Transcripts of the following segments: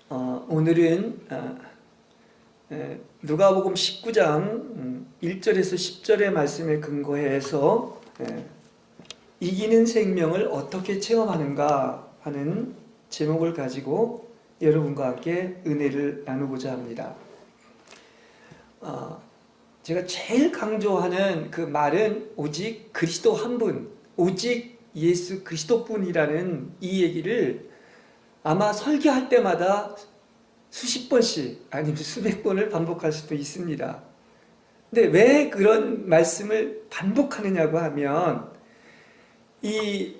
오늘은 누가복음 19장 1절에서 10절의 말씀에 근거해서 이기는 생명을 어떻게 체험하는가 하는 제목을 가지고 여러분과 함께 은혜를 나누고자 합니다. 제가 제일 강조하는 그 말은 오직 그리스도 한 분, 오직 예수 그리스도뿐이라는 이 얘기를 아마 설교할 때마다 수십 번씩 아니면 수백 번을 반복할 수도 있습니다. 근데 왜 그런 말씀을 반복하느냐고 하면 이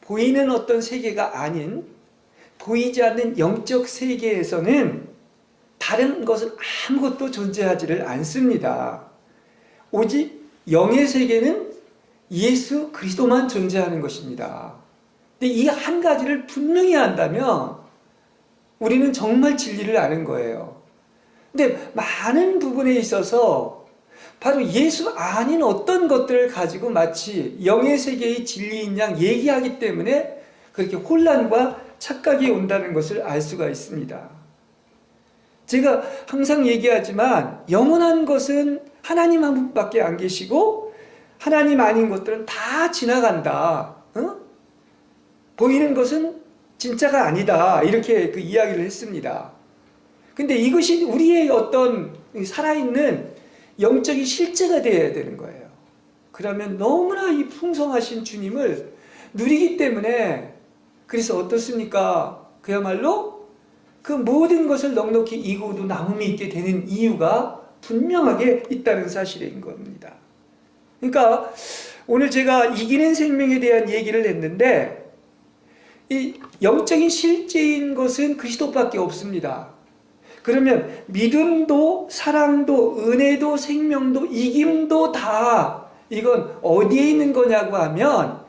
보이는 어떤 세계가 아닌 보이지 않는 영적 세계에서는 다른 것은 아무것도 존재하지를 않습니다. 오직 영의 세계는 예수 그리스도만 존재하는 것입니다. 근데 이 한 가지를 분명히 안다면 우리는 정말 진리를 아는 거예요. 근데 많은 부분에 있어서 바로 예수 아닌 어떤 것들을 가지고 마치 영의 세계의 진리인 양 얘기하기 때문에 그렇게 혼란과 착각이 온다는 것을 알 수가 있습니다. 제가 항상 얘기하지만 영원한 것은 하나님 한 분밖에 안 계시고 하나님 아닌 것들은 다 지나간다. 보이는 것은 진짜가 아니다. 이렇게 그 이야기를 했습니다. 근데 이것이 우리의 어떤 살아있는 영적인 실제가 되어야 되는 거예요. 그러면 너무나 이 풍성하신 주님을 누리기 때문에 그래서 어떻습니까? 그야말로 그 모든 것을 넉넉히 이고도 나눔이 있게 되는 이유가 분명하게 있다는 사실인 겁니다. 그러니까 오늘 제가 이기는 생명에 대한 얘기를 했는데 이 영적인 실제인 것은 그리스도밖에 없습니다. 그러면 믿음도 사랑도 은혜도 생명도 이김도 다 이건 어디에 있는 거냐고 하면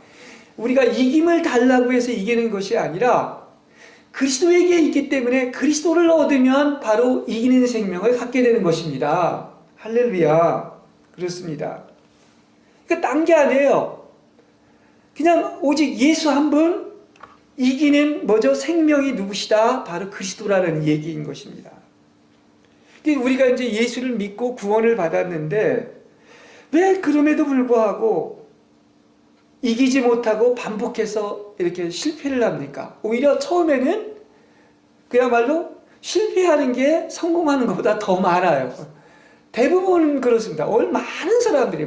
우리가 이김을 달라고 해서 이기는 것이 아니라 그리스도에게 있기 때문에 그리스도를 얻으면 바로 이기는 생명을 갖게 되는 것입니다. 할렐루야. 그렇습니다. 그러니까 딴 게 아니에요. 그냥 오직 예수 한 분 이기는 뭐죠? 생명이 누구시다? 바로 그리스도라는 얘기인 것입니다. 우리가 이제 예수를 믿고 구원을 받았는데 왜 그럼에도 불구하고 이기지 못하고 반복해서 이렇게 실패를 합니까? 오히려 처음에는 그야말로 실패하는 게 성공하는 것보다 더 많아요. 대부분 그렇습니다. 많은 사람들이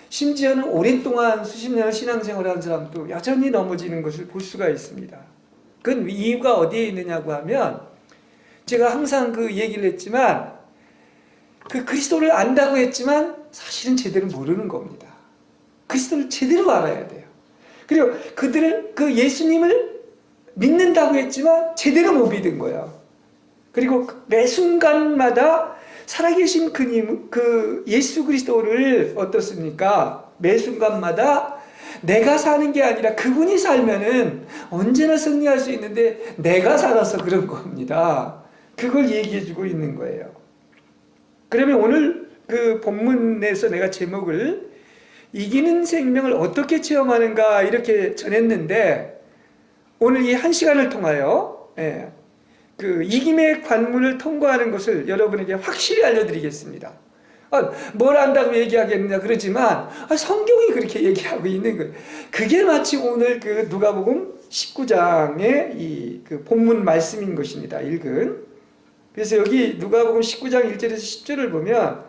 심지어는 오랫동안 수십 년을 신앙생활을 한 사람도 여전히 넘어지는 것을 볼 수가 있습니다. 그건 이유가 어디에 있느냐고 하면 제가 항상 그 얘기를 했지만 그 그리스도를 안다고 했지만 사실은 제대로 모르는 겁니다. 그리스도를 제대로 알아야 돼요. 그리고 그들은 그 예수님을 믿는다고 했지만 제대로 못 믿은 거예요. 그리고 매 순간마다 살아계신 그 예수 그리스도를 어떻습니까? 매 순간마다 내가 사는 게 아니라 그분이 살면은 언제나 승리할 수 있는데 내가 살아서 그런 겁니다. 그걸 얘기해주고 있는 거예요. 그러면 오늘 그 본문에서 내가 제목을 이기는 생명을 어떻게 체험하는가 이렇게 전했는데 오늘 이 한 시간을 통하여 그 이김의 관문을 통과하는 것을 여러분에게 확실히 알려드리겠습니다. 뭘 안다고 얘기하겠느냐 그러지만 성경이 그렇게 얘기하고 있는 거예요. 그게 마치 오늘 그 누가복음 19장의 이 그 본문 말씀인 것입니다. 읽은. 그래서 여기 누가복음 19장 1절에서 10절을 보면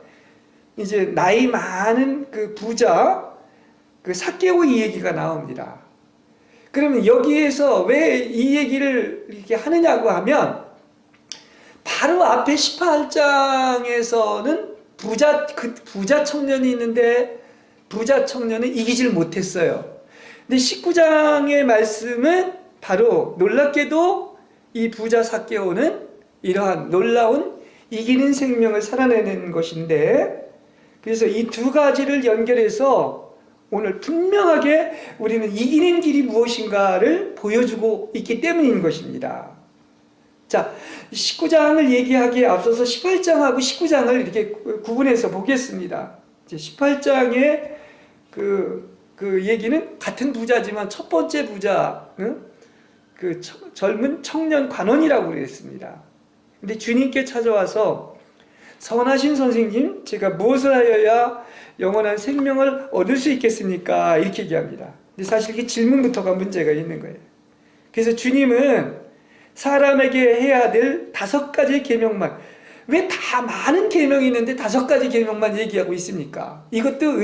이제 나이 많은 그 부자 그 삭개오 이 얘기가 나옵니다. 그러면 여기에서 왜 이 얘기를 이렇게 하느냐고 하면 바로 앞에 18장에서는 부자 청년이 있는데 부자 청년은 이기질 못했어요. 근데 19장의 말씀은 바로 놀랍게도 이 부자 삭개오는 이러한 놀라운 이기는 생명을 살아내는 것인데 그래서 이 두 가지를 연결해서 오늘 분명하게 우리는 이기는 길이 무엇인가를 보여주고 있기 때문인 것입니다. 자, 19장을 얘기하기에 앞서서 18장하고 19장을 이렇게 구분해서 보겠습니다. 18장의 그 얘기는 같은 부자지만 첫 번째 부자, 그 젊은 청년 관원이라고 그랬습니다. 근데 주님께 찾아와서 선하신 선생님, 제가 무엇을 하여야 영원한 생명을 얻을 수 있겠습니까? 이렇게 얘기합니다. 근데 사실 이게 질문부터가 문제가 있는 거예요. 그래서 주님은 사람에게 해야 될 5가지 계명만, 왜 다 많은 계명이 있는데 5가지 계명만 얘기하고 있습니까? 이것도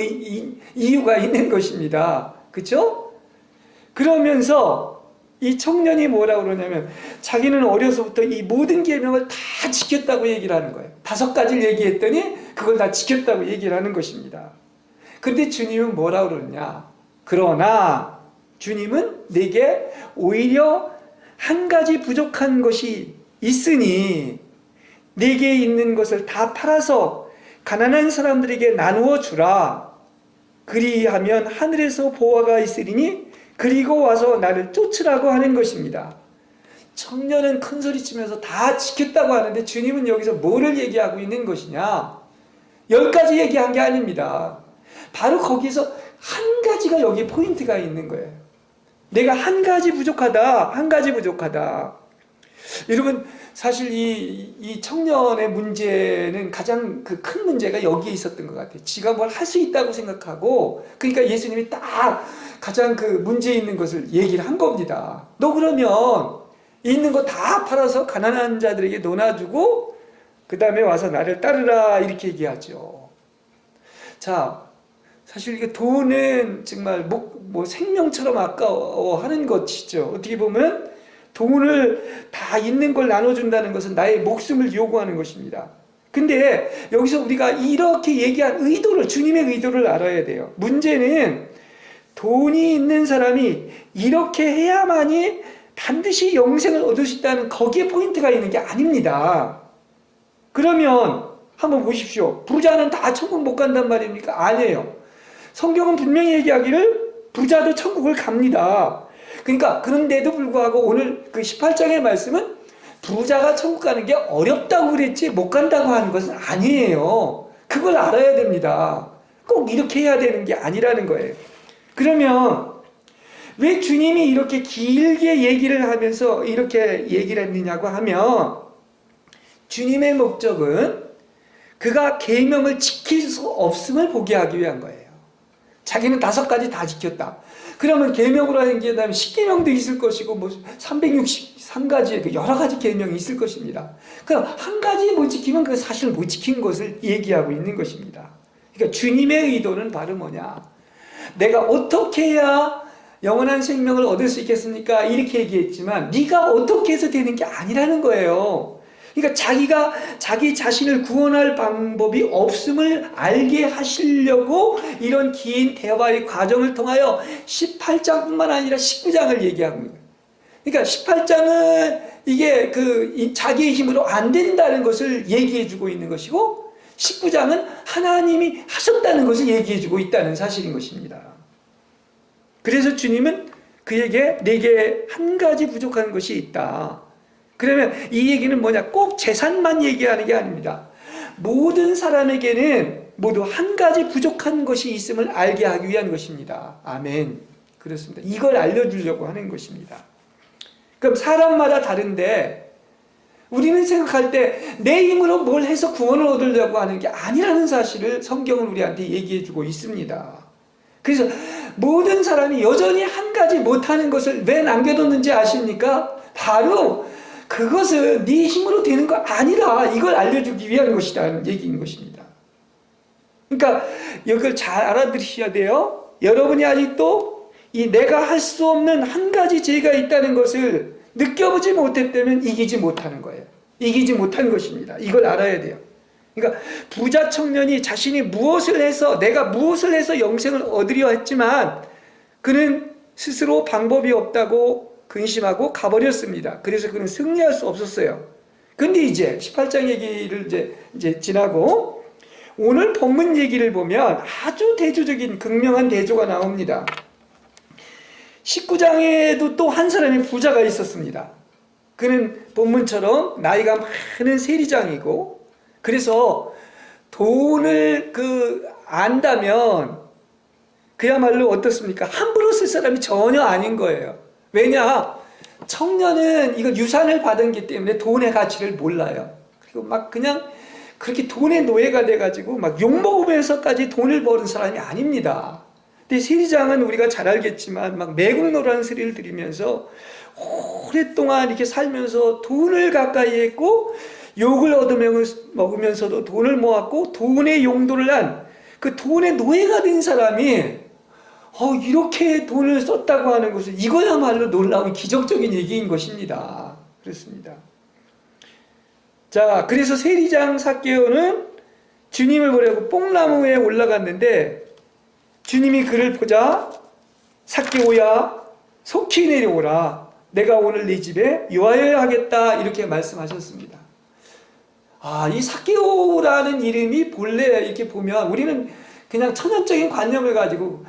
이유가 있는 것입니다. 그렇죠? 그러면서 이 청년이 뭐라고 그러냐면 자기는 어려서부터 이 모든 계명을 다 지켰다고 얘기를 하는 거예요. 5가지를 얘기했더니 그걸 다 지켰다고 얘기를 하는 것입니다. 그런데 주님은 뭐라고 그러냐? 그러나 주님은 내게 오히려 한 가지 부족한 것이 있으니 내게 있는 것을 다 팔아서 가난한 사람들에게 나누어 주라. 그리하면 하늘에서 보화가 있으리니 그리고 와서 나를 쫓으라고 하는 것입니다. 청년은 큰 소리 치면서 다 지켰다고 하는데 주님은 여기서 뭐를 얘기하고 있는 것이냐? 10가지 얘기한 게 아닙니다. 바로 거기서 한 가지가 여기 포인트가 있는 거예요. 내가 한 가지 부족하다. 한 가지 부족하다. 여러분, 사실 이 청년의 문제는 가장 그 큰 문제가 여기에 있었던 것 같아요. 지가 뭘 할 수 있다고 생각하고, 그러니까 예수님이 딱 가장 그 문제 있는 것을 얘기를 한 겁니다. 너 그러면 있는 거 다 팔아서 가난한 자들에게 나눠주고 그 다음에 와서 나를 따르라 이렇게 얘기하죠. 자, 사실 이게 돈은 정말 뭐 생명처럼 아까워하는 것이죠. 어떻게 보면 돈을 다 있는 걸 나눠준다는 것은 나의 목숨을 요구하는 것입니다. 근데 여기서 우리가 이렇게 얘기한 의도를, 주님의 의도를 알아야 돼요. 문제는 돈이 있는 사람이 이렇게 해야만이 반드시 영생을 얻을 수 있다는 거기에 포인트가 있는 게 아닙니다. 그러면 한번 보십시오. 부자는 다 천국 못 간단 말입니까? 아니에요. 성경은 분명히 얘기하기를 부자도 천국을 갑니다. 그러니까 그런데도 불구하고 오늘 그 18장의 말씀은 부자가 천국 가는 게 어렵다고 그랬지 못 간다고 하는 것은 아니에요. 그걸 알아야 됩니다. 꼭 이렇게 해야 되는 게 아니라는 거예요. 그러면 왜 주님이 이렇게 길게 얘기를 하면서 이렇게 얘기를 했느냐고 하면 주님의 목적은 그가 계명을 지킬 수 없음을 보게 하기 위한 거예요. 자기는 5가지 다 지켰다. 그러면 계명으로 하는 게 다음에 10계명도 있을 것이고 뭐 363가지 여러 가지 계명이 있을 것입니다. 그럼 한 가지 못 지키면 그 사실 못 지킨 것을 얘기하고 있는 것입니다. 그러니까 주님의 의도는 바로 뭐냐? 내가 어떻게 해야 영원한 생명을 얻을 수 있겠습니까? 이렇게 얘기했지만 네가 어떻게 해서 되는 게 아니라는 거예요. 그러니까 자기가 자기 자신을 구원할 방법이 없음을 알게 하시려고 이런 긴 대화의 과정을 통하여 18장뿐만 아니라 19장을 얘기하고 있는 거예요. 그러니까 18장은 이게 자기의 힘으로 안 된다는 것을 얘기해주고 있는 것이고 19장은 하나님이 하셨다는 것을 얘기해주고 있다는 사실인 것입니다. 그래서 주님은 그에게 내게 한 가지 부족한 것이 있다. 그러면 이 얘기는 뭐냐? 꼭 재산만 얘기하는 게 아닙니다. 모든 사람에게는 모두 한 가지 부족한 것이 있음을 알게 하기 위한 것입니다. 아멘. 그렇습니다. 이걸 알려주려고 하는 것입니다. 그럼 사람마다 다른데 우리는 생각할 때 내 힘으로 뭘 해서 구원을 얻으려고 하는 게 아니라는 사실을 성경은 우리한테 얘기해주고 있습니다. 그래서 모든 사람이 여전히 한 가지 못하는 것을 왜 남겨뒀는지 아십니까? 바로 그것은 네 힘으로 되는 거 아니라 이걸 알려주기 위한 것이라는 얘기인 것입니다. 그러니까 이걸 잘 알아들으셔야 돼요. 여러분이 아직도 이 내가 할 수 없는 한 가지 죄가 있다는 것을 느껴보지 못했다면 이기지 못하는 거예요. 이기지 못한 것입니다. 이걸 알아야 돼요. 그러니까 부자 청년이 자신이 무엇을 해서 내가 무엇을 해서 영생을 얻으려 했지만 그는 스스로 방법이 없다고 근심하고 가버렸습니다. 그래서 그는 승리할 수 없었어요. 근데 이제 18장 얘기를 이제 지나고 오늘 본문 얘기를 보면 아주 대조적인 극명한 대조가 나옵니다. 19장에도 또 한 사람의 부자가 있었습니다. 그는 본문처럼 나이가 많은 세리장이고 그래서 돈을 안다면 그야말로 어떻습니까? 함부로 쓸 사람이 전혀 아닌 거예요. 왜냐? 청년은 이거 유산을 받은 기 때문에 돈의 가치를 몰라요. 그리고 막 그냥 그렇게 돈의 노예가 돼가지고 막 욕먹으면서까지 돈을 버는 사람이 아닙니다. 근데 세리장은 우리가 잘 알겠지만 막 매국노라는 소리를 들으면서 오랫동안 이렇게 살면서 돈을 가까이 했고 욕을 얻으면서도 돈을 모았고 돈의 용도를 한 그 돈의 노예가 된 사람이 이렇게 돈을 썼다고 하는 것은 이거야말로 놀라운 기적적인 얘기인 것입니다. 그렇습니다. 자, 그래서 세리장 삭개오는 주님을 보려고 뽕나무에 올라갔는데 주님이 그를 보자 삭개오야 속히 내려오라 내가 오늘 네 집에 요하여야 하겠다 이렇게 말씀하셨습니다. 이 삭개오라는 이름이 본래 이렇게 보면 우리는 그냥 천연적인 관념을 가지고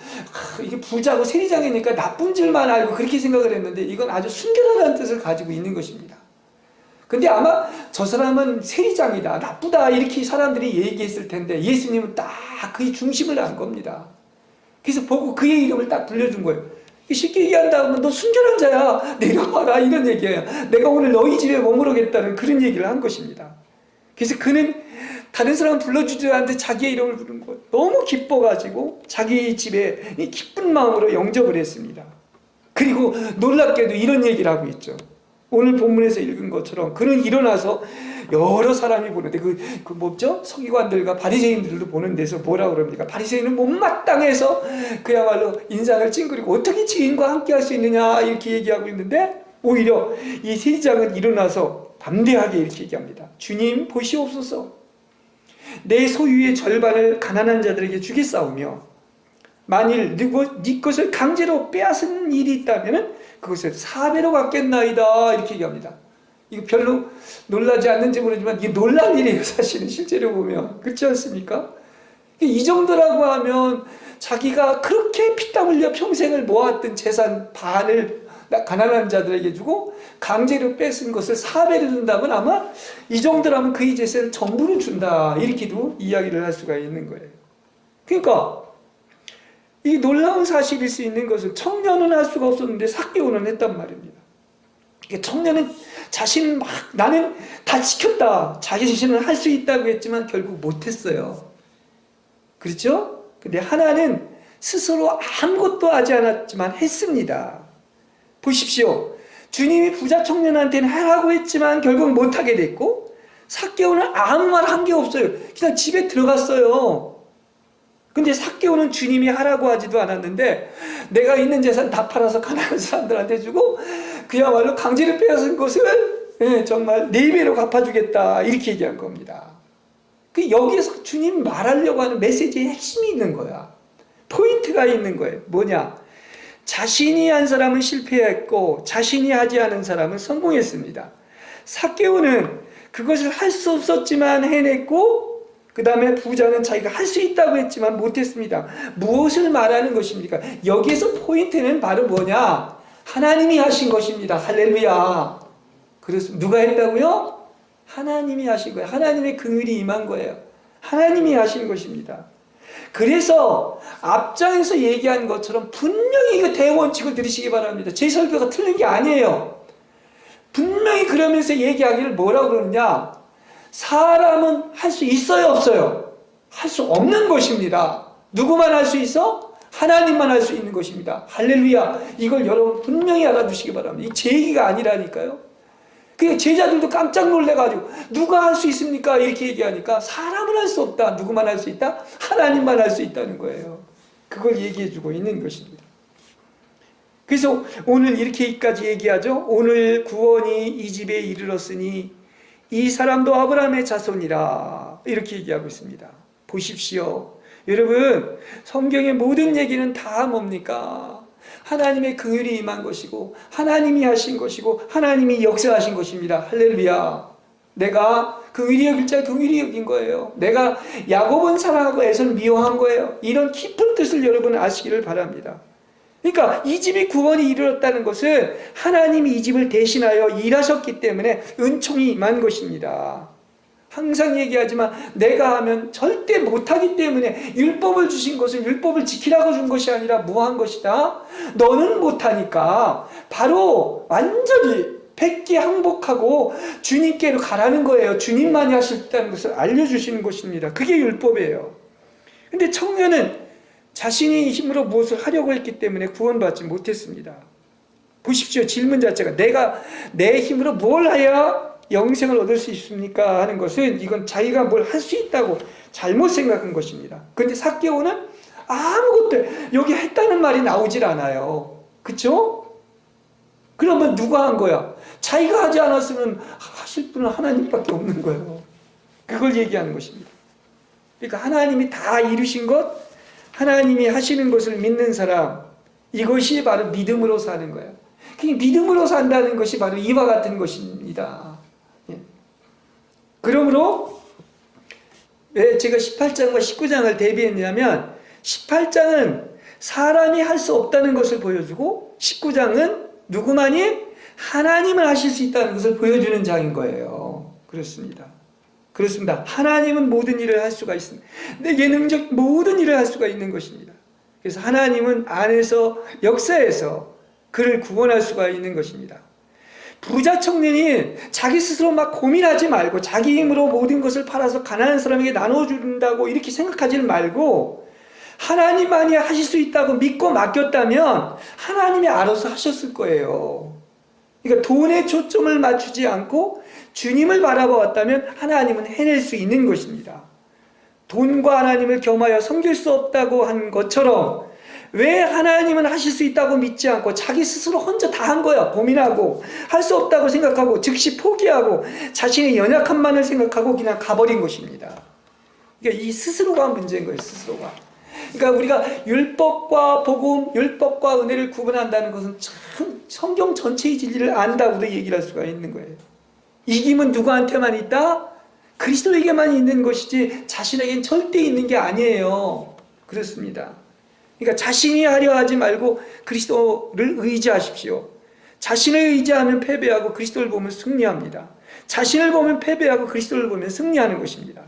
이게 부자고 세리장이니까 나쁜 줄만 알고 그렇게 생각을 했는데 이건 아주 순결하다는 뜻을 가지고 있는 것입니다. 근데 아마 저 사람은 세리장이다, 나쁘다 이렇게 사람들이 얘기했을 텐데 예수님은 딱 그의 중심을 안 겁니다. 그래서 보고 그의 이름을 딱 불려준 거예요. 쉽게 얘기한다면 너 순결한 자야, 내려와라 이런 얘기예요. 내가 오늘 너희 집에 머무르겠다는 그런 얘기를 한 것입니다. 그래서 그는 다른 사람 불러주지 않는데 자기의 이름을 부른 것 너무 기뻐가지고 자기 집에 기쁜 마음으로 영접을 했습니다. 그리고 놀랍게도 이런 얘기를 하고 있죠. 오늘 본문에서 읽은 것처럼 그는 일어나서 여러 사람이 보는데 그 뭐죠? 서기관들과 바리새인들도 보는 데서 뭐라고 그럽니까? 바리새인은 못마땅해서 그야말로 인상을 찡그리고 어떻게 죄인과 함께 할 수 있느냐 이렇게 얘기하고 있는데 오히려 이 세리장은 일어나서 담대하게 이렇게 얘기합니다. 주님 보시옵소서. 내 소유의 절반을 가난한 자들에게 주겠사오며 만일 네 것을 강제로 빼앗은 일이 있다면 그것을 4배로 갚겠나이다 이렇게 얘기합니다. 이거 별로 놀라지 않는지 모르지만 이게 놀랄 일이에요. 사실은 실제로 보면 그렇지 않습니까? 이 정도라고 하면 자기가 그렇게 피땀 흘려 평생을 모았던 재산 반을 가난한 자들에게 주고 강제로 뺏은 것을 4배로 준다면 아마 이 정도라면 그의 재산을 전부를 준다 이렇게도 이야기를 할 수가 있는 거예요. 그러니까 이 놀라운 사실일 수 있는 것은 청년은 할 수가 없었는데 삭개오는 했단 말입니다. 청년은 자신은 막 나는 다 지켰다 자기 자신은 할 수 있다고 했지만 결국 못했어요. 그렇죠? 근데 하나는 스스로 아무것도 하지 않았지만 했습니다. 보십시오. 주님이 부자 청년한테는 하라고 했지만 결국 못하게 됐고 삭개오는 아무 말 한 게 없어요. 그냥 집에 들어갔어요. 근데 삭개오는 주님이 하라고 하지도 않았는데 내가 있는 재산 다 팔아서 가난한 사람들한테 주고 그야말로 강제로 빼앗은 것을 정말 4배로 갚아주겠다 이렇게 얘기한 겁니다. 여기에서 주님 말하려고 하는 메시지의 핵심이 있는 거야. 포인트가 있는 거예요. 뭐냐? 자신이 한 사람은 실패했고 자신이 하지 않은 사람은 성공했습니다. 삭개오는 그것을 할 수 없었지만 해냈고 그 다음에 부자는 자기가 할 수 있다고 했지만 못했습니다. 무엇을 말하는 것입니까? 여기에서 포인트는 바로 뭐냐? 하나님이 하신 것입니다. 할렐루야. 그래서 누가 했다고요? 하나님이 하신 거예요. 하나님의 긍휼이 임한 거예요. 하나님이 하신 것입니다. 그래서 앞장에서 얘기한 것처럼 분명히 이거 대원칙을 들으시기 바랍니다. 제 설교가 틀린 게 아니에요. 분명히 그러면서 얘기하기를 뭐라고 그러느냐? 사람은 할 수 있어요, 없어요? 할 수 없는 것입니다. 누구만 할 수 있어? 하나님만 할 수 있는 것입니다. 할렐루야. 이걸 여러분 분명히 알아두시기 바랍니다. 이 제 얘기가 아니라니까요. 그 제자들도 깜짝 놀래가지고 누가 할 수 있습니까? 이렇게 얘기하니까 사람은 할 수 없다. 누구만 할 수 있다? 하나님만 할 수 있다는 거예요. 그걸 얘기해주고 있는 것입니다. 그래서 오늘 이렇게까지 얘기하죠. 오늘 구원이 이 집에 이르렀으니 이 사람도 아브라함의 자손이라 이렇게 얘기하고 있습니다. 보십시오. 여러분 성경의 모든 얘기는 다 뭡니까? 하나님의 긍휼이 임한 것이고 하나님이 하신 것이고 하나님이 역사하신 것입니다. 할렐루야. 내가 긍휼히 여길 자 긍휼히 여긴 거예요. 내가 야곱은 사랑하고 에서는 미워한 거예요. 이런 깊은 뜻을 여러분 아시기를 바랍니다. 그러니까 이 집이 구원이 이르렀다는 것은 하나님이 이 집을 대신하여 일하셨기 때문에 은총이 임한 것입니다. 항상 얘기하지만 내가 하면 절대 못하기 때문에 율법을 주신 것은 율법을 지키라고 준 것이 아니라 무한 것이다. 너는 못하니까 바로 완전히 백기 항복하고 주님께로 가라는 거예요. 주님만이 하실 수 있다는 것을 알려주시는 것입니다. 그게 율법이에요. 근데 청년은 자신이 힘으로 무엇을 하려고 했기 때문에 구원받지 못했습니다. 보십시오. 질문 자체가 내가 내 힘으로 뭘 해야 영생을 얻을 수 있습니까? 하는 것은 이건 자기가 뭘 할 수 있다고 잘못 생각한 것입니다. 그런데 삭개오는 아무것도 여기 했다는 말이 나오질 않아요. 그렇죠? 그러면 누가 한 거야? 자기가 하지 않았으면 하실 분은 하나님밖에 없는 거예요. 그걸 얘기하는 것입니다. 그러니까 하나님이 다 이루신 것, 하나님이 하시는 것을 믿는 사람, 이것이 바로 믿음으로 사는 거예요. 믿음으로 산다는 것이 바로 이와 같은 것입니다. 그러므로 왜 제가 18장과 19장을 대비했냐면 18장은 사람이 할 수 없다는 것을 보여주고 19장은 누구만이 하나님을 하실 수 있다는 것을 보여주는 장인 거예요. 그렇습니다. 하나님은 모든 일을 할 수가 있습니다. 내 예능적 모든 일을 할 수가 있는 것입니다. 그래서 하나님은 안에서 역사에서 그를 구원할 수가 있는 것입니다. 부자 청년이 자기 스스로 막 고민하지 말고 자기 힘으로 모든 것을 팔아서 가난한 사람에게 나눠준다고 이렇게 생각하지 말고 하나님만이 하실 수 있다고 믿고 맡겼다면 하나님이 알아서 하셨을 거예요. 그러니까 돈에 초점을 맞추지 않고 주님을 바라보았다면 하나님은 해낼 수 있는 것입니다. 돈과 하나님을 겸하여 섬길 수 없다고 한 것처럼 왜 하나님은 하실 수 있다고 믿지 않고 자기 스스로 혼자 다 한 거야. 고민하고 할 수 없다고 생각하고 즉시 포기하고 자신의 연약함만을 생각하고 그냥 가버린 것입니다. 그러니까 이 스스로가 문제인 거예요. 스스로가. 그러니까 우리가 율법과 복음, 율법과 은혜를 구분한다는 것은 참 성경 전체의 진리를 안다고도 얘기를 할 수가 있는 거예요. 이김은 누구한테만 있다? 그리스도에게만 있는 것이지 자신에겐 절대 있는 게 아니에요. 그렇습니다. 그러니까 자신이 하려 하지 말고 그리스도를 의지하십시오. 자신을 의지하면 패배하고 그리스도를 보면 승리합니다. 자신을 보면 패배하고 그리스도를 보면 승리하는 것입니다.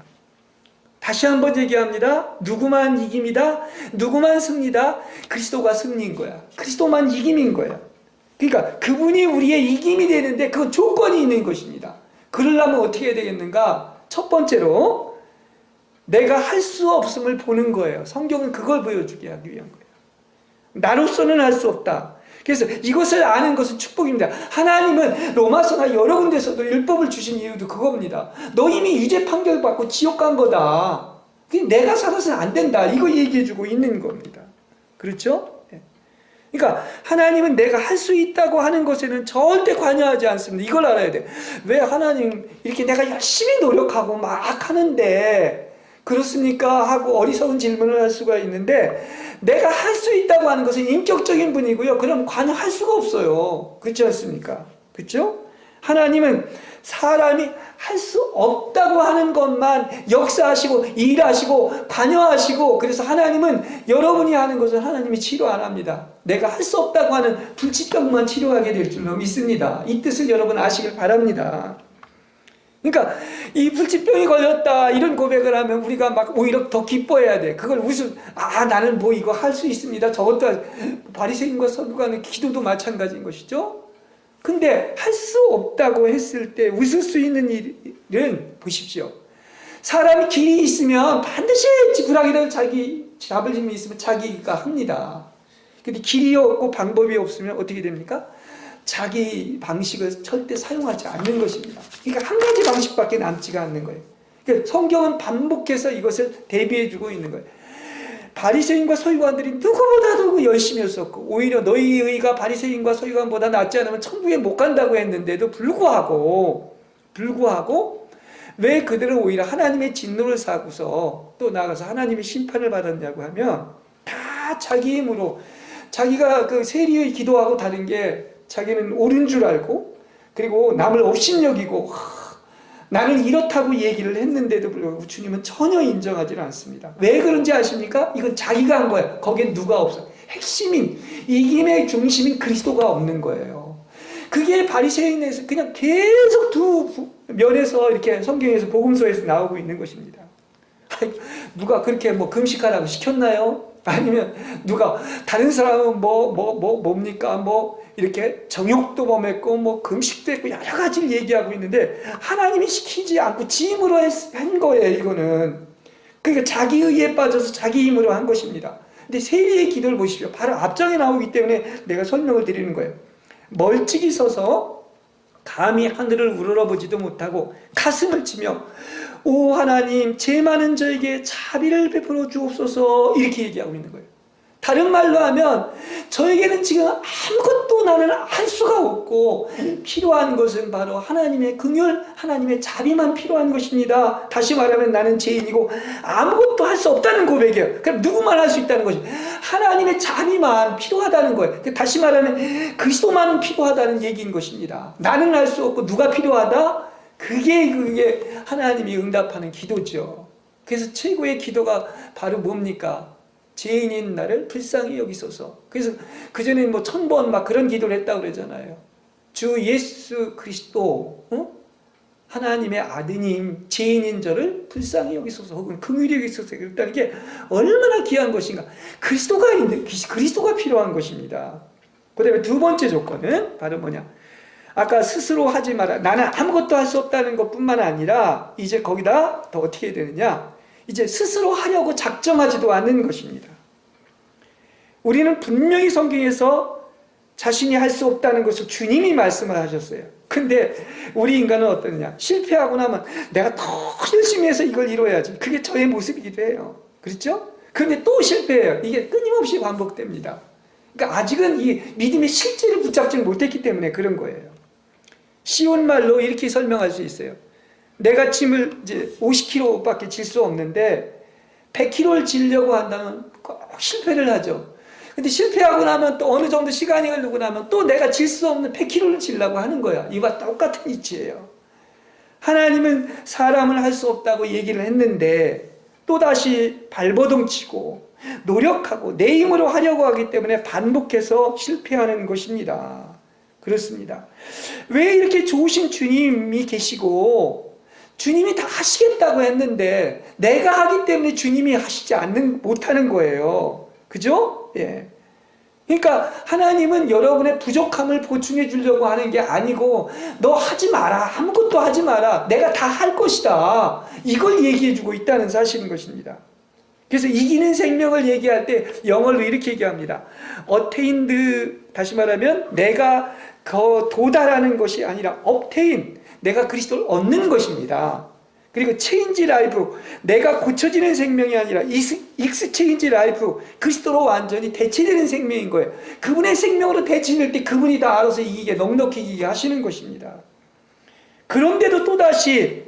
다시 한번 얘기합니다. 누구만 이김이다. 누구만 승리다. 그리스도가 승리인 거야. 그리스도만 이김인 거야. 그러니까 그분이 우리의 이김이 되는데 그건 조건이 있는 것입니다. 그러려면 어떻게 해야 되겠는가? 첫 번째로 내가 할 수 없음을 보는 거예요. 성경은 그걸 보여주게 하기 위한 거예요. 나로서는 할 수 없다. 그래서 이것을 아는 것은 축복입니다. 하나님은 로마서나 여러 군데서도 율법을 주신 이유도 그겁니다. 너 이미 유죄 판결 받고 지옥 간 거다. 내가 살아서는 안 된다. 이거 얘기해주고 있는 겁니다. 그렇죠? 그러니까 하나님은 내가 할 수 있다고 하는 것에는 절대 관여하지 않습니다. 이걸 알아야 돼. 왜 하나님 이렇게 내가 열심히 노력하고 막 하는데 그렇습니까? 하고 어리석은 질문을 할 수가 있는데 내가 할 수 있다고 하는 것은 인격적인 분이고요. 그럼 관여할 수가 없어요. 그렇지 않습니까? 그렇죠? 하나님은 사람이 할 수 없다고 하는 것만 역사하시고 일하시고 관여하시고 그래서 하나님은 여러분이 하는 것을 하나님이 치료 안 합니다. 내가 할 수 없다고 하는 불치병만 치료하게 될 줄로 믿습니다. 이 뜻을 여러분 아시길 바랍니다. 그러니까 이 불치병이 걸렸다 이런 고백을 하면 우리가 막 오히려 더 기뻐해야 돼. 그걸 나는 뭐 이거 할 수 있습니다. 저것도 바리새인과 서두가는 기도도 마찬가지인 것이죠. 근데 할 수 없다고 했을 때 웃을 수 있는 일은 보십시오. 사람이 길이 있으면 반드시 지푸라기를 자기 잡을 힘이 있으면 자기가 합니다. 근데 길이 없고 방법이 없으면 어떻게 됩니까? 자기 방식을 절대 사용하지 않는 것입니다. 그러니까 한 가지 방식밖에 남지가 않는 거예요. 그러니까 성경은 반복해서 이것을 대비해주고 있는 거예요. 바리새인과 서기관들이 누구보다도 열심히 했었고 오히려 너희 의가 바리새인과 서기관보다 낫지 않으면 천국에 못 간다고 했는데도 불구하고 왜 그들은 오히려 하나님의 진노를 사고서 또 나아가서 하나님의 심판을 받았냐고 하면 다 자기 힘으로 자기가 그 세리의 기도하고 다른 게 자기는 옳은 줄 알고 그리고 남을 업신여기고 나는 이렇다고 얘기를 했는데도 불구하고 주님은 전혀 인정하지 않습니다. 왜 그런지 아십니까? 이건 자기가 한 거예요. 거기엔 누가 없어. 핵심인 이김의 중심인 그리스도가 없는 거예요. 그게 바리새인에서 그냥 계속 두 면에서 이렇게 성경에서 복음서에서 나오고 있는 것입니다. 누가 그렇게 뭐 금식하라고 시켰나요? 아니면 누가 다른 사람은 뭡니까? 뭐 이렇게 정욕도 범했고 뭐 금식도 했고 여러 가지를 얘기하고 있는데 하나님이 시키지 않고 지 힘으로 한 거예요. 이거는 그러니까 자기 의에 빠져서 자기 힘으로 한 것입니다. 근데 세리의 기도를 보십시오. 바로 앞장에 나오기 때문에 내가 설명을 드리는 거예요. 멀찍이 서서 감히 하늘을 우러러보지도 못하고 가슴을 치며 오 하나님 죄 많은 저에게 자비를 베풀어 주옵소서 이렇게 얘기하고 있는 거예요. 다른 말로 하면 저에게는 지금 아무것도 나는 할 수가 없고 필요한 것은 바로 하나님의 긍휼, 하나님의 자비만 필요한 것입니다. 다시 말하면 나는 죄인이고 아무것도 할 수 없다는 고백이에요. 그럼 누구만 할 수 있다는 것이죠. 하나님의 자비만 필요하다는 거예요. 다시 말하면 그리스도만 필요하다는 얘기인 것입니다. 나는 할 수 없고 누가 필요하다? 그게 하나님이 응답하는 기도죠. 그래서 최고의 기도가 바로 뭡니까? 죄인인 나를 불쌍히 여기소서. 그래서 그전에 뭐 1000번 막 그런 기도를 했다고 그러잖아요. 주 예수 그리스도 하나님의 아드님 죄인인 저를 불쌍히 여기소서 혹은 긍휼히 여기소서 그랬다는 게 얼마나 귀한 것인가. 그리스도가 있는데 그리스도가 필요한 것입니다. 그 다음에 두 번째 조건은 바로 뭐냐, 아까 스스로 하지 마라, 나는 아무것도 할 수 없다는 것뿐만 아니라 이제 거기다 더 어떻게 해야 되느냐, 이제 스스로 하려고 작정하지도 않는 것입니다. 우리는 분명히 성경에서 자신이 할 수 없다는 것을 주님이 말씀을 하셨어요. 근데 우리 인간은 어떠냐, 실패하고 나면 내가 더 열심히 해서 이걸 이뤄야지, 그게 저의 모습이기도 해요. 그렇죠? 근데 또 실패해요. 이게 끊임없이 반복됩니다. 그러니까 아직은 이 믿음의 실제를 붙잡지 못했기 때문에 그런 거예요. 쉬운 말로 이렇게 설명할 수 있어요. 내가 짐을 이제 50kg밖에 질 수 없는데 100kg를 지려고 한다면 꼭 실패를 하죠. 근데 실패하고 나면 또 어느 정도 시간이 흐르고 나면 또 내가 질 수 없는 100kg를 지려고 하는 거야. 이와 똑같은 이치예요. 하나님은 사람을 할 수 없다고 얘기를 했는데 또다시 발버둥 치고 노력하고 내 힘으로 하려고 하기 때문에 반복해서 실패하는 것입니다. 그렇습니다. 왜 이렇게 좋으신 주님이 계시고 주님이 다 하시겠다고 했는데 내가 하기 때문에 주님이 하시지 못하는 거예요. 그죠? 예. 그러니까 하나님은 여러분의 부족함을 보충해 주려고 하는 게 아니고 너 하지 마라, 아무것도 하지 마라, 내가 다 할 것이다, 이걸 얘기해 주고 있다는 사실인 것입니다. 그래서 이기는 생명을 얘기할 때 영어로 이렇게 얘기합니다. 어테인드, 다시 말하면 내가 도달하는 것이 아니라 obtain, 내가 그리스도를 얻는 것입니다. 그리고 change life, 내가 고쳐지는 생명이 아니라 exchange life, 그리스도로 완전히 대체되는 생명인 거예요. 그분의 생명으로 대체될 때 그분이 다 알아서 이기게, 넉넉히 이기게 하시는 것입니다. 그런데도 또다시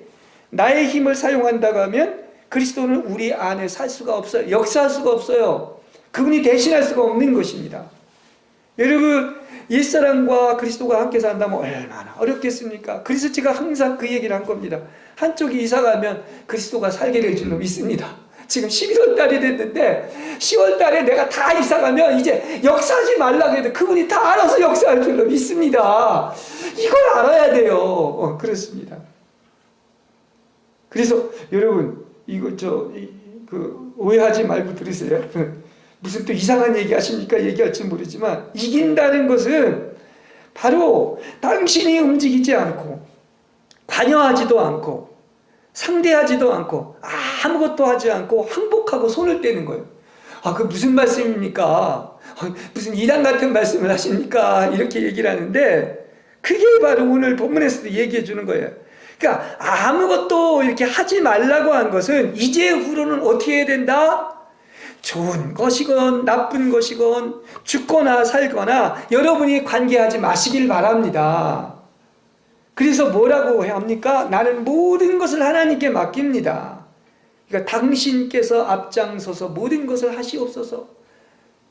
나의 힘을 사용한다고 하면 그리스도는 우리 안에 살 수가 없어요. 역사할 수가 없어요. 그분이 대신할 수가 없는 것입니다. 여러분, 옛사람과 그리스도가 함께 산다면 얼마나 어렵겠습니까? 그래서 제가 항상 그 얘기를 한 겁니다. 한쪽이 이사 가면 그리스도가 살게 될 줄로 믿습니다. 지금 11월 달이 됐는데 10월 달에 내가 다 이사 가면 이제 역사하지 말라고 해도 그분이 다 알아서 역사할 줄로 믿습니다. 이걸 알아야 돼요. 그렇습니다. 그래서 여러분, 이거 오해하지 말고 들으세요. 무슨 또 이상한 얘기 하십니까? 얘기할지 모르지만 이긴다는 것은 바로 당신이 움직이지 않고 관여하지도 않고 상대하지도 않고 아무것도 하지 않고 항복하고 손을 떼는 거예요. 그 무슨 말씀입니까? 무슨 이단 같은 말씀을 하십니까? 이렇게 얘기를 하는데 그게 바로 오늘 본문에서도 얘기해 주는 거예요. 그러니까 아무것도 이렇게 하지 말라고 한 것은 이제 후로는 어떻게 해야 된다? 좋은 것이건 나쁜 것이건 죽거나 살거나 여러분이 관계하지 마시길 바랍니다. 그래서 뭐라고 합니까? 나는 모든 것을 하나님께 맡깁니다. 그러니까 당신께서 앞장서서 모든 것을 하시옵소서,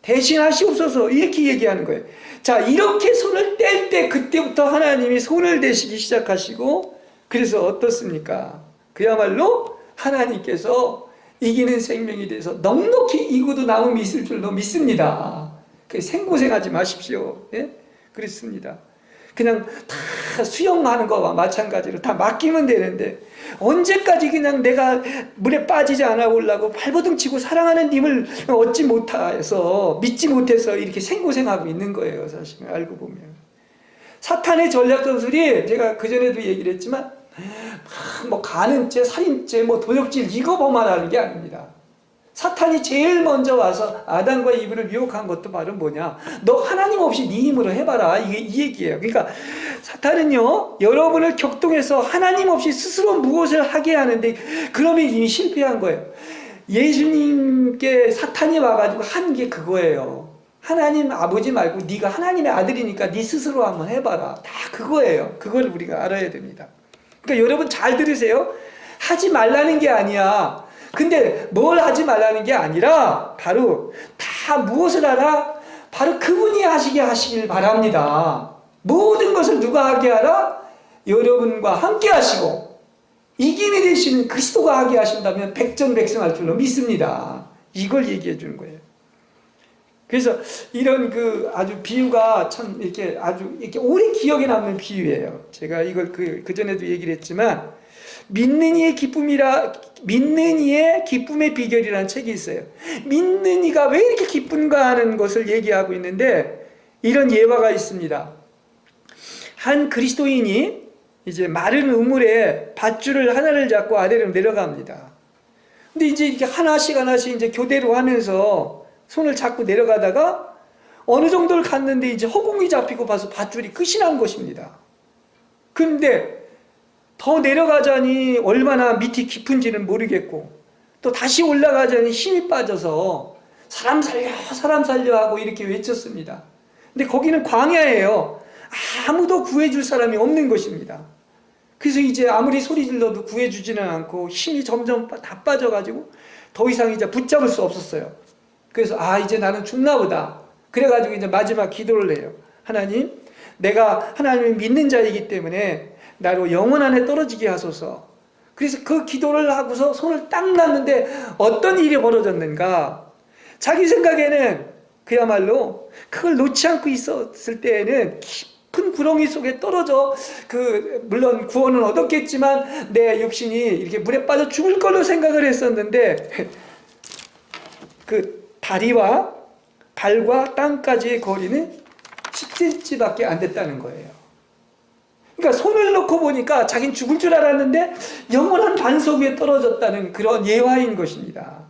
대신하시옵소서, 이렇게 얘기하는 거예요. 자, 이렇게 손을 뗄 때 그때부터 하나님이 손을 대시기 시작하시고, 그래서 어떻습니까? 그야말로 하나님께서 이기는 생명이 돼서 넉넉히 이고도 남음이 있을 줄로 믿습니다. 생고생하지 마십시오. 예? 그렇습니다. 그냥 다 수영하는 거와 마찬가지로 다 맡기면 되는데 언제까지 그냥 내가 물에 빠지지 않아 보려고 발버둥 치고 사랑하는 님을 얻지 못해서 믿지 못해서 이렇게 생고생하고 있는 거예요. 사실 알고 보면 사탄의 전략 전술이 제가 그전에도 얘기를 했지만 뭐 간음죄, 살인죄, 뭐 도적질 이거 범하라는 게 아닙니다. 사탄이 제일 먼저 와서 아담과 이브를 유혹한 것도 바로 뭐냐? 너 하나님 없이 네 힘으로 해봐라. 이게 이 얘기예요. 그러니까 사탄은요, 여러분을 격동해서 하나님 없이 스스로 무엇을 하게 하는데 그러면 이미 실패한 거예요. 예수님께 사탄이 와가지고 한 게 그거예요. 하나님 아버지 말고 네가 하나님의 아들이니까 네 스스로 한번 해봐라. 다 그거예요. 그걸 우리가 알아야 됩니다. 그러니까 여러분 잘 들으세요. 하지 말라는 게 아니야. 근데 뭘 하지 말라는 게 아니라 바로 다 무엇을 하라? 바로 그분이 하시게 하시길 바랍니다. 모든 것을 누가 하게 하라? 여러분과 함께 하시고 이김이 되시는 그리스도가 하게 하신다면 백전백승할 줄로 믿습니다. 이걸 얘기해 주는 거예요. 그래서 이런 그 아주 비유가 참 이렇게 아주 이렇게 오래 기억에 남는 비유예요. 제가 이걸 그 전에도 얘기를 했지만 믿는 이의 기쁨의 비결이라는 책이 있어요. 믿는 이가 왜 이렇게 기쁜가 하는 것을 얘기하고 있는데 이런 예화가 있습니다. 한 그리스도인이 이제 마른 우물에 밧줄을 하나를 잡고 아래로 내려갑니다. 근데 이제 이렇게 하나씩 이제 교대로 하면서 손을 잡고 내려가다가 어느 정도를 갔는데 이제 허공이 잡히고 봐서 밧줄이 끝이 난 것입니다. 근데 더 내려가자니 얼마나 밑이 깊은지는 모르겠고 또 다시 올라가자니 힘이 빠져서 사람 살려 하고 이렇게 외쳤습니다. 근데 거기는 광야예요. 아무도 구해줄 사람이 없는 것입니다. 그래서 이제 아무리 소리 질러도 구해주지는 않고 힘이 점점 다 빠져가지고 더 이상 이제 붙잡을 수 없었어요. 그래서 이제 나는 죽나 보다. 그래가지고 이제 마지막 기도를 해요. 하나님, 내가 하나님을 믿는 자이기 때문에 나로 영원 안에 떨어지게 하소서. 그래서 그 기도를 하고서 손을 딱 놨는데 어떤 일이 벌어졌는가? 자기 생각에는 그야말로 그걸 놓지 않고 있었을 때에는 깊은 구렁이 속에 떨어져 물론 구원은 얻었겠지만 내 육신이 이렇게 물에 빠져 죽을 걸로 생각을 했었는데 그 다리와 발과 땅까지의 거리는 10cm밖에 안 됐다는 거예요. 그러니까 손을 놓고 보니까 자기는 죽을 줄 알았는데 영원한 반석 위에 떨어졌다는 그런 예화인 것입니다.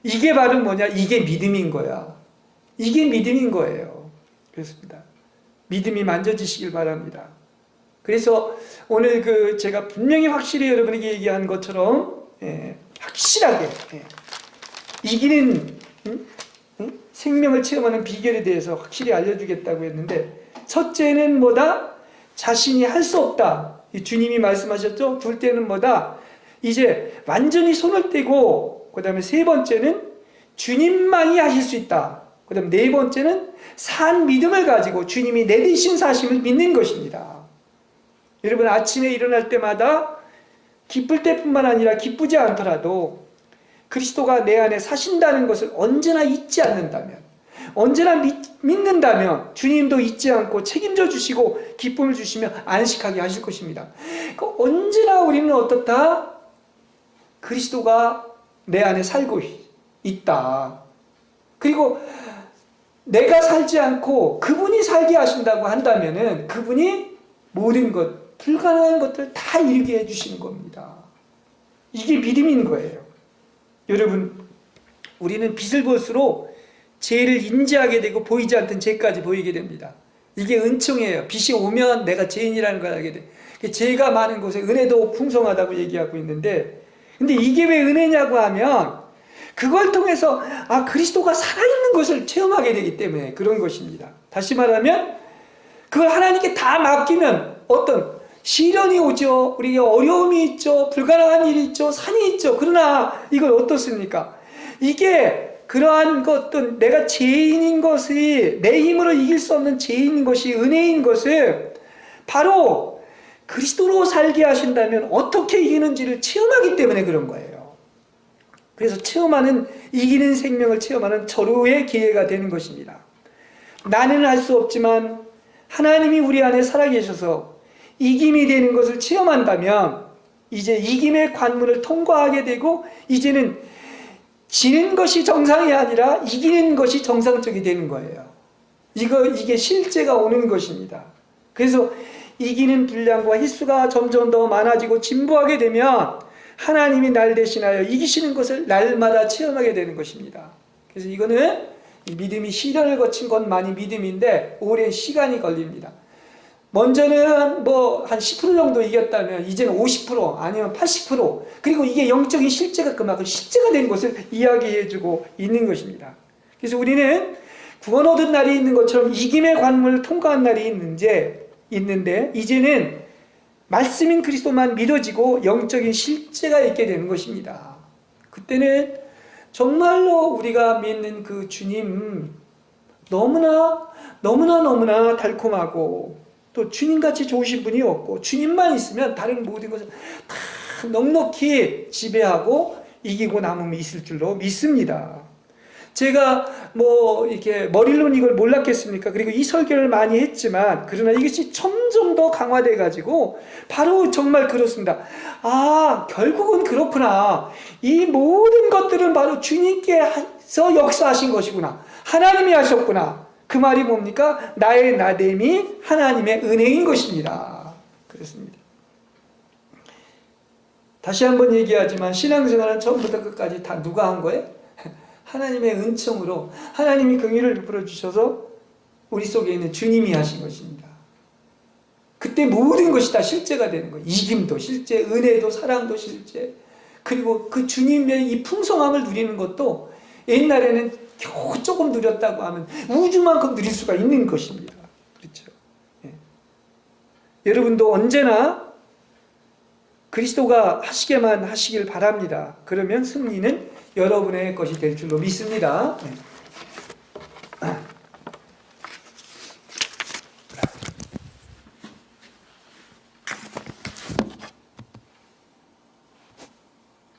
이게 바로 뭐냐? 이게 믿음인 거야. 이게 믿음인 거예요. 그렇습니다. 믿음이 만져지시길 바랍니다. 그래서 오늘 제가 분명히 확실히 여러분에게 얘기한 것처럼 확실하게 이기는 생명을 체험하는 비결에 대해서 확실히 알려주겠다고 했는데 첫째는 뭐다? 자신이 할 수 없다. 주님이 말씀하셨죠? 둘째는 뭐다? 이제 완전히 손을 떼고 그 다음에 세 번째는 주님만이 하실 수 있다. 그 다음에 네 번째는 산 믿음을 가지고 주님이 내 대신 사심을 믿는 것입니다. 여러분 아침에 일어날 때마다 기쁠 때뿐만 아니라 기쁘지 않더라도 그리스도가 내 안에 사신다는 것을 언제나 잊지 않는다면, 언제나 믿는다면 주님도 잊지 않고 책임져 주시고 기쁨을 주시며 안식하게 하실 것입니다. 그러니까 언제나 우리는 어떻다? 그리스도가 내 안에 살고 있다. 그리고 내가 살지 않고 그분이 살게 하신다고 한다면은 그분이 모든 것, 불가능한 것들 다 이루게 해주시는 겁니다. 이게 믿음인 거예요. 여러분, 우리는 빛을 볼수록 죄를 인지하게 되고 보이지 않던 죄까지 보이게 됩니다. 이게 은총이에요. 빛이 오면 내가 죄인이라는 걸 알게 돼. 죄가 많은 곳에 은혜도 풍성하다고 얘기하고 있는데, 근데 이게 왜 은혜냐고 하면 그걸 통해서 그리스도가 살아있는 것을 체험하게 되기 때문에 그런 것입니다. 다시 말하면 그걸 하나님께 다 맡기면 어떤 시련이 오죠. 우리가 어려움이 있죠. 불가능한 일이 있죠. 산이 있죠. 그러나 이걸 어떻습니까? 이게 그러한 것도 내가 죄인인 것이 내 힘으로 이길 수 없는 죄인인 것이 은혜인 것을 바로 그리스도로 살게 하신다면 어떻게 이기는지를 체험하기 때문에 그런 거예요. 그래서 체험하는 이기는 생명을 체험하는 절호의 기회가 되는 것입니다. 나는 할 수 없지만 하나님이 우리 안에 살아계셔서 이김이 되는 것을 체험한다면 이제 이김의 관문을 통과하게 되고 이제는 지는 것이 정상이 아니라 이기는 것이 정상적이 되는 거예요. 이게 실제가 오는 것입니다. 그래서 이기는 분량과 횟수가 점점 더 많아지고 진보하게 되면 하나님이 날 대신하여 이기시는 것을 날마다 체험하게 되는 것입니다. 그래서 이거는 믿음이 시련을 거친 것만이 믿음인데 오랜 시간이 걸립니다. 먼저는 뭐 한 10% 정도 이겼다면 이제는 50% 아니면 80% 그리고 이게 영적인 실제가 그만큼 실제가 된 것을 이야기해주고 있는 것입니다. 그래서 우리는 구원 얻은 날이 있는 것처럼 이김의 관문을 통과한 날이 있는데 이제는 말씀인 그리스도만 믿어지고 영적인 실제가 있게 되는 것입니다. 그때는 정말로 우리가 믿는 그 주님 너무나 달콤하고 또 주님같이 좋으신 분이 없고 주님만 있으면 다른 모든 것을 다 넉넉히 지배하고 이기고 남음이 있을 줄로 믿습니다. 제가 뭐 이렇게 머리로는 이걸 몰랐겠습니까? 그리고 이 설교를 많이 했지만 그러나 이것이 점점 더 강화돼 가지고 바로 정말 그렇습니다. 아, 결국은 그렇구나. 이 모든 것들은 바로 주님께서 역사하신 것이구나. 하나님이 하셨구나. 그 말이 뭡니까? 나의 나됨이 하나님의 은혜인 것입니다. 그렇습니다. 다시 한번 얘기하지만 신앙생활은 처음부터 끝까지 다 누가 한 거예요? 하나님의 은총으로 하나님이 긍휼을 베풀어 주셔서 우리 속에 있는 주님이 하신 것입니다. 그때 모든 것이 다 실제가 되는 거예요. 이김도 실제, 은혜도 사랑도 실제. 그리고 그 주님의 이 풍성함을 누리는 것도 옛날에는 겨우 조금 누렸다고 하면 우주만큼 누릴 수가 있는 것입니다. 그렇죠? 예. 여러분도 언제나 그리스도가 하시게만 하시길 바랍니다. 그러면 승리는 여러분의 것이 될 줄로 믿습니다. 네.